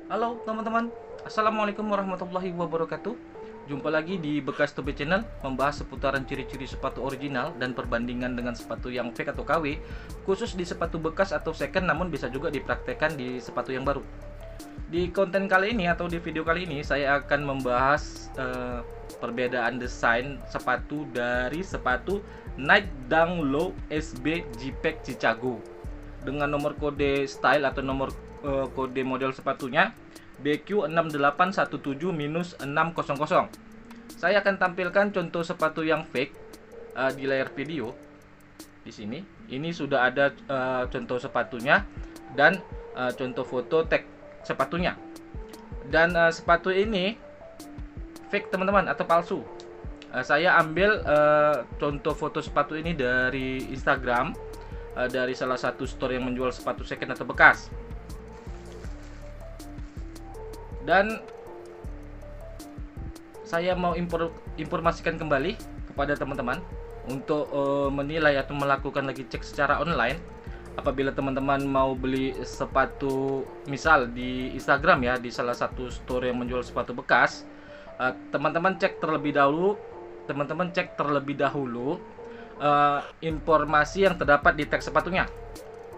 Halo teman-teman, Assalamualaikum warahmatullahi wabarakatuh. Jumpa lagi di Bekas Tobe Channel, membahas seputaran ciri-ciri sepatu original dan perbandingan dengan sepatu yang fake atau KW, khusus di sepatu bekas atau second, namun bisa juga dipraktekkan di sepatu yang baru. Di konten kali ini atau di video kali ini saya akan membahas perbedaan desain sepatu dari sepatu Nike Dunk Low SB G-Pack Chicago dengan nomor kode style atau nomor kode model sepatunya BQ6817-600. Saya akan tampilkan contoh sepatu yang fake di layar video di sini. Ini sudah ada contoh sepatunya dan contoh foto tag sepatunya. Dan sepatu ini fake teman-teman atau palsu. Saya ambil contoh foto sepatu ini dari Instagram, dari salah satu store yang menjual sepatu second atau bekas. Dan saya mau informasikan kembali kepada teman-teman untuk menilai atau melakukan lagi cek secara online. Apabila teman-teman mau beli sepatu misal di Instagram ya, di salah satu store yang menjual sepatu bekas, teman-teman cek terlebih dahulu informasi yang terdapat di tag sepatunya.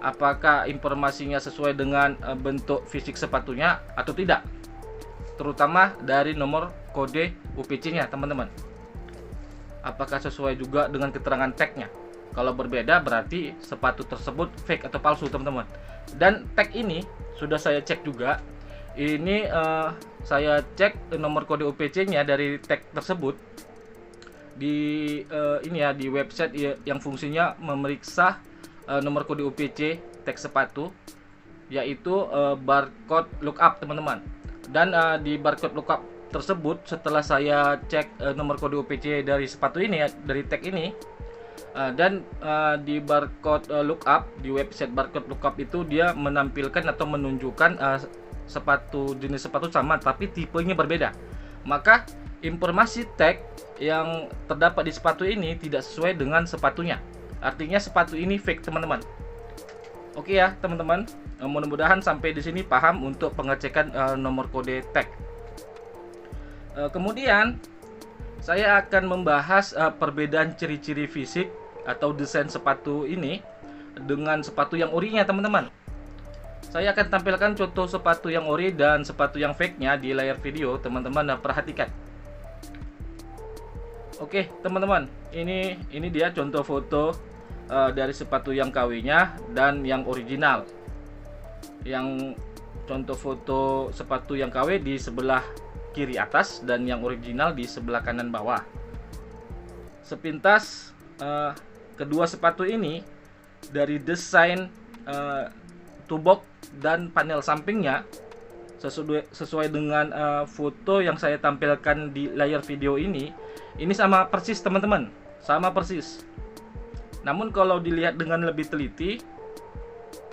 Apakah informasinya sesuai dengan bentuk fisik sepatunya atau tidak, terutama dari nomor kode UPC-nya teman-teman. Apakah sesuai juga dengan keterangan tag-nya? Kalau berbeda berarti sepatu tersebut fake atau palsu teman-teman. Dan tag ini sudah saya cek juga. Ini saya cek nomor kode UPC-nya dari tag tersebut di ini ya, di website yang fungsinya memeriksa nomor kode UPC tag sepatu, yaitu barcode lookup teman-teman. Dan di barcode lookup tersebut, setelah saya cek nomor kode UPC dari sepatu ini ya, dari tag ini, dan di barcode lookup, di website barcode lookup itu dia menampilkan atau menunjukkan sepatu, jenis sepatu sama tapi tipenya berbeda. Maka informasi tag yang terdapat di sepatu ini tidak sesuai dengan sepatunya. Artinya sepatu ini fake teman-teman. Oke ya teman-teman, mudah-mudahan sampai di sini paham untuk pengecekan nomor kode tag. Kemudian saya akan membahas perbedaan ciri-ciri fisik atau desain sepatu ini dengan sepatu yang orinya teman-teman. Saya akan tampilkan contoh sepatu yang ori dan sepatu yang fake-nya di layar video, teman-teman perhatikan. Oke teman-teman, ini dia contoh foto dari sepatu yang KW-nya dan yang original. Yang contoh foto sepatu yang KW di sebelah kiri atas dan yang original di sebelah kanan bawah. Sepintas kedua sepatu ini dari desain tubok dan panel sampingnya sesuai dengan foto yang saya tampilkan di layar video ini sama persis teman-teman, sama persis. Namun kalau dilihat dengan lebih teliti,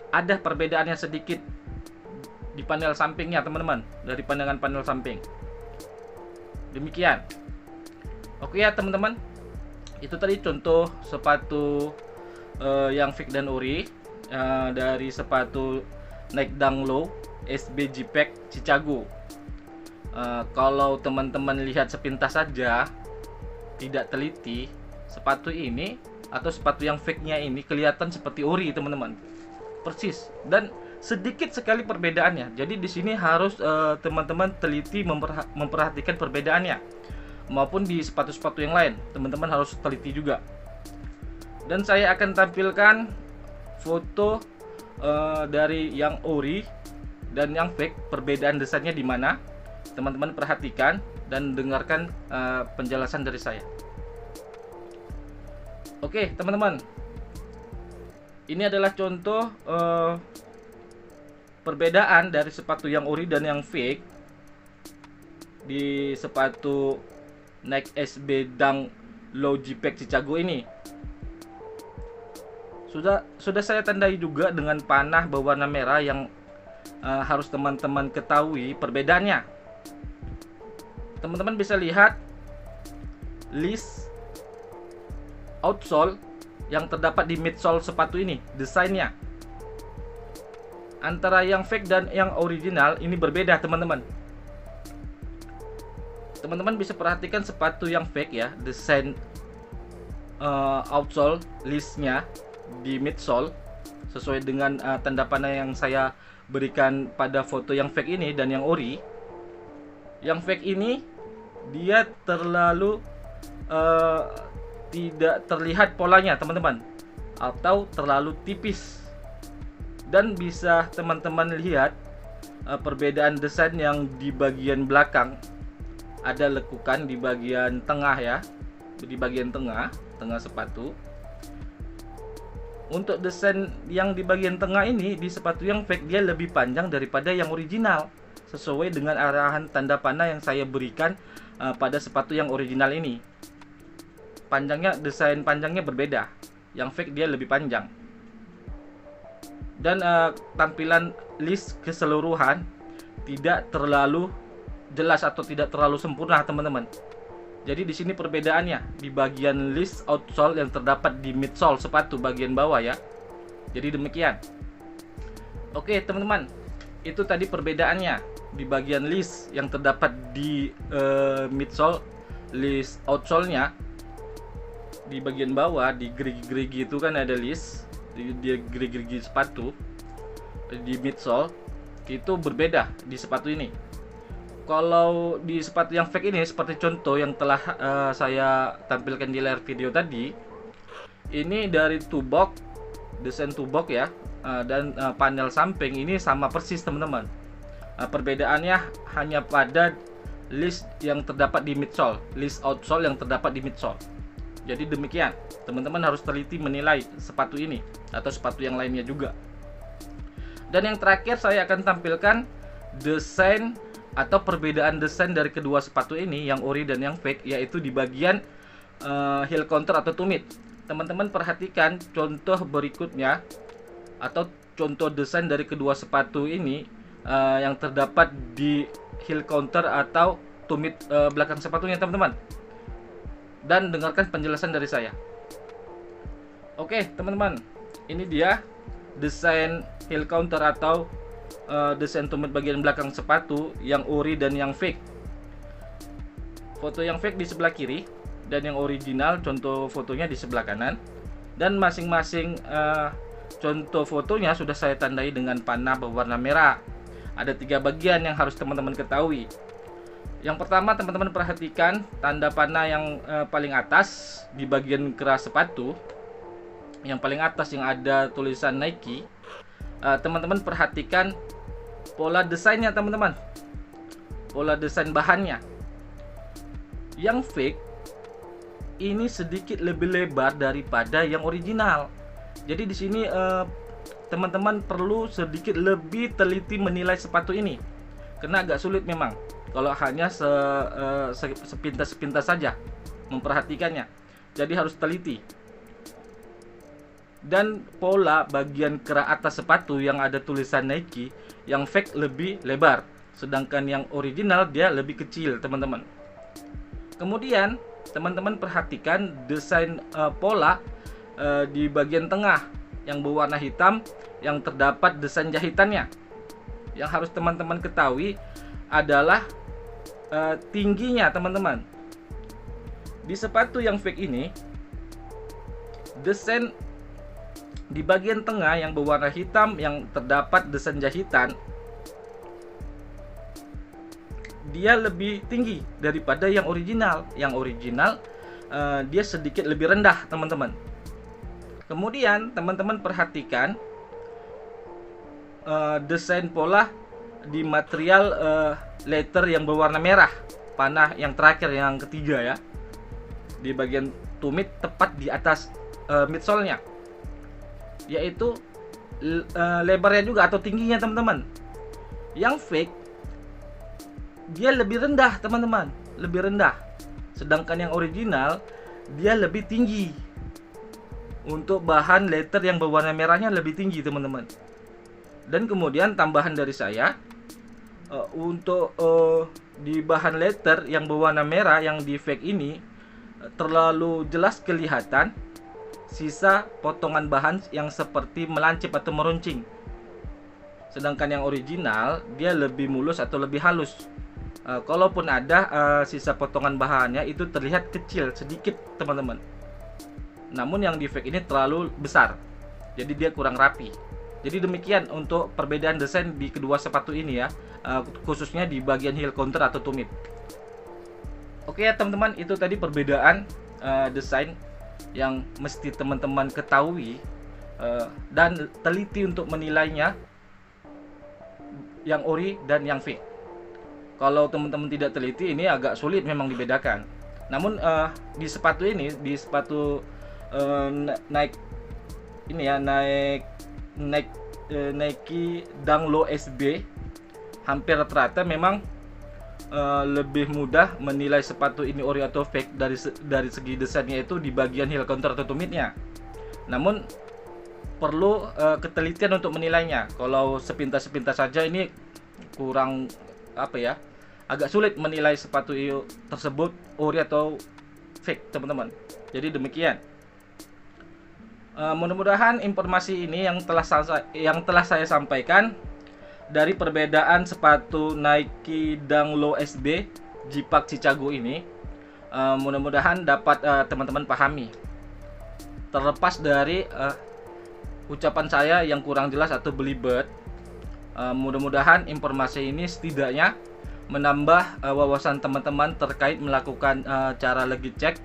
ada perbedaannya sedikit di panel sampingnya teman-teman, dari pandangan panel samping. Demikian. Oke ya teman-teman, itu tadi contoh sepatu yang fake dan ori dari sepatu Nike Dunk Low SB G-Pack Chicago. Kalau teman-teman lihat sepintas saja, tidak teliti, sepatu ini atau sepatu yang fake-nya ini kelihatan seperti ori teman-teman, persis, dan sedikit sekali perbedaannya. Jadi di sini harus teman-teman teliti memperhatikan perbedaannya, maupun di sepatu-sepatu yang lain teman-teman harus teliti juga. Dan saya akan tampilkan foto dari yang ori dan yang fake, perbedaan desainnya di mana. Teman-teman perhatikan dan dengarkan penjelasan dari saya. Oke teman-teman, ini adalah contoh perbedaan dari sepatu yang ori dan yang fake di sepatu Nike SB Dunk Low G-Pack Chicago ini. Sudah saya tandai juga dengan panah berwarna merah yang harus teman-teman ketahui perbedaannya. Teman-teman bisa lihat list outsole yang terdapat di midsole sepatu ini, desainnya. Antara yang fake dan yang original ini berbeda, teman-teman. Teman-teman bisa perhatikan sepatu yang fake ya, desain outsole listnya di midsole sesuai dengan tanda panah yang saya berikan pada foto yang fake ini dan yang ori. Yang fake ini dia terlalu tidak terlihat polanya, teman-teman, atau terlalu tipis. Dan bisa teman-teman lihat perbedaan desain yang di bagian belakang ada lekukan di bagian tengah ya, di bagian tengah sepatu. Untuk desain yang di bagian tengah ini di sepatu yang fake dia lebih panjang daripada yang original, sesuai dengan arahan tanda panah yang saya berikan pada sepatu yang original ini. Desain panjangnya berbeda. Yang fake dia lebih panjang. Dan tampilan list keseluruhan tidak terlalu jelas atau tidak terlalu sempurna, teman-teman. Jadi di sini perbedaannya di bagian list outsole yang terdapat di midsole sepatu bagian bawah ya. Jadi demikian. Oke, teman-teman. Itu tadi perbedaannya di bagian list yang terdapat di midsole, list outsole-nya di bagian bawah di gerigi-gerigi itu kan ada list di gerigi-gerigi sepatu di midsole itu berbeda di sepatu ini. Kalau di sepatu yang fake ini seperti contoh yang telah saya tampilkan di layar video tadi, ini dari tubok, desain tubok ya, dan panel samping ini sama persis, teman-teman. Perbedaannya hanya pada list yang terdapat di midsole, list outsole yang terdapat di midsole. Jadi demikian, teman-teman harus teliti menilai sepatu ini atau sepatu yang lainnya juga. Dan yang terakhir saya akan tampilkan desain atau perbedaan desain dari kedua sepatu ini, yang ori dan yang fake, yaitu di bagian heel counter atau tumit. Teman-teman perhatikan contoh berikutnya atau contoh desain dari kedua sepatu ini yang terdapat di heel counter atau tumit belakang sepatunya, teman-teman. Dan dengarkan penjelasan dari saya. Oke, teman-teman, ini dia desain heel counter atau desain tumit bagian belakang sepatu yang ori dan yang fake. Foto yang fake di sebelah kiri dan yang original contoh fotonya di sebelah kanan. Dan masing-masing contoh fotonya sudah saya tandai dengan panah berwarna merah. Ada 3 bagian yang harus teman-teman ketahui. Yang pertama, teman-teman perhatikan tanda panah yang paling atas di bagian keras sepatu. Yang paling atas yang ada tulisan Nike. Teman-teman perhatikan pola desainnya, teman-teman. Pola desain bahannya. Yang fake ini sedikit lebih lebar daripada yang original. Jadi di sini teman-teman perlu sedikit lebih teliti menilai sepatu ini. Karena agak sulit memang kalau hanya sepintas-sepintas saja memperhatikannya. Jadi harus teliti. Dan pola bagian kerak atas sepatu yang ada tulisan Nike, yang fake lebih lebar, sedangkan yang original dia lebih kecil, teman-teman. Kemudian teman-teman perhatikan desain pola di bagian tengah yang berwarna hitam yang terdapat desain jahitannya. Yang harus teman-teman ketahui adalah tingginya, teman-teman. Di sepatu yang fake ini, desain di bagian tengah yang berwarna hitam yang terdapat desain jahitan, dia lebih tinggi daripada yang original. Yang original dia sedikit lebih rendah, teman-teman. Kemudian teman-teman perhatikan desain pola di material leather yang berwarna merah, panah yang terakhir, yang ketiga ya, di bagian tumit tepat di atas midsole-nya, yaitu lebarnya juga atau tingginya, teman-teman. Yang fake dia lebih rendah, teman-teman, lebih rendah, sedangkan yang original dia lebih tinggi. Untuk bahan leather yang berwarna merahnya lebih tinggi, teman-teman. Dan kemudian tambahan dari saya, untuk di bahan leather yang berwarna merah yang di fake ini terlalu jelas kelihatan sisa potongan bahan yang seperti melancip atau meruncing. Sedangkan yang original dia lebih mulus atau lebih halus. Kalaupun ada sisa potongan bahannya itu terlihat kecil sedikit teman-teman. Namun yang di fake ini terlalu besar, jadi dia kurang rapi. Jadi demikian untuk perbedaan desain di kedua sepatu ini ya, khususnya di bagian heel counter atau tumit. Oke ya teman-teman, itu tadi perbedaan desain yang mesti teman-teman ketahui dan teliti untuk menilainya, yang ori dan yang fake. Kalau teman-teman tidak teliti, ini agak sulit memang dibedakan. Namun di sepatu ini, di sepatu Nike ini ya, Nike Dunk Low SB, hampir rata-rata memang lebih mudah menilai sepatu ini ori atau fake dari segi desainnya itu di bagian heel counter atau tumitnya. Namun perlu ketelitian untuk menilainya. Kalau sepintas-sepintas saja ini kurang agak sulit menilai sepatu tersebut ori atau fake teman-teman. Jadi demikian. Mudah-mudahan informasi ini yang telah saya sampaikan dari perbedaan sepatu Nike Dunk Low SB Jipak Chicago ini, mudah-mudahan dapat teman-teman pahami. Terlepas dari ucapan saya yang kurang jelas atau belibet, mudah-mudahan informasi ini setidaknya menambah wawasan teman-teman terkait melakukan cara legit check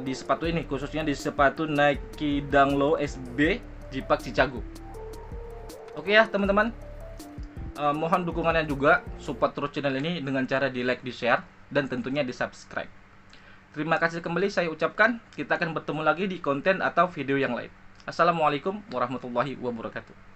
di sepatu ini, khususnya di sepatu Nike Dunk Low SB Jipak Chicago. Oke ya teman-teman, mohon dukungannya juga, support terus channel ini dengan cara di like, di share, dan tentunya di subscribe. Terima kasih kembali saya ucapkan. Kita akan bertemu lagi di konten atau video yang lain. Assalamualaikum warahmatullahi wabarakatuh.